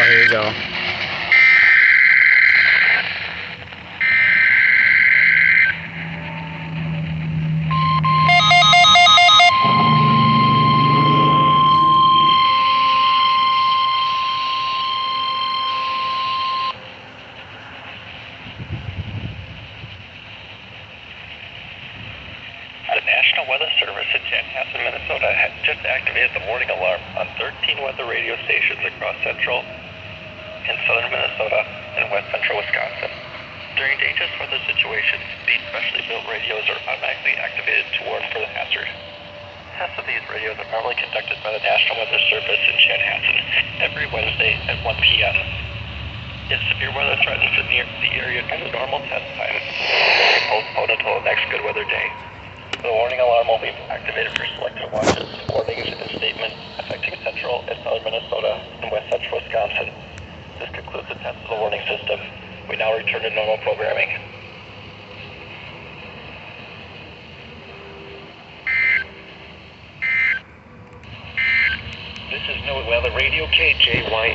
Oh, here you go. The National Weather Service in Chanhassen, Minnesota had just activated the warning alarm on 13 weather radio stations across central and southern Minnesota and west central Wisconsin. During dangerous weather situations, these specially built radios are automatically activated to warn for the hazard. Tests of these radios are normally conducted by the National Weather Service in Chanhassen every Wednesday at 1 p.m. If severe weather threatens the area during the normal test time, they postpone until the next good weather day. The warning alarm will be activated for selected watches, warnings, and statements affecting central and southern Minnesota and west central Wisconsin. This concludes the test of the warning system. We now return to normal programming. This is NOAA Weather Radio KJYA.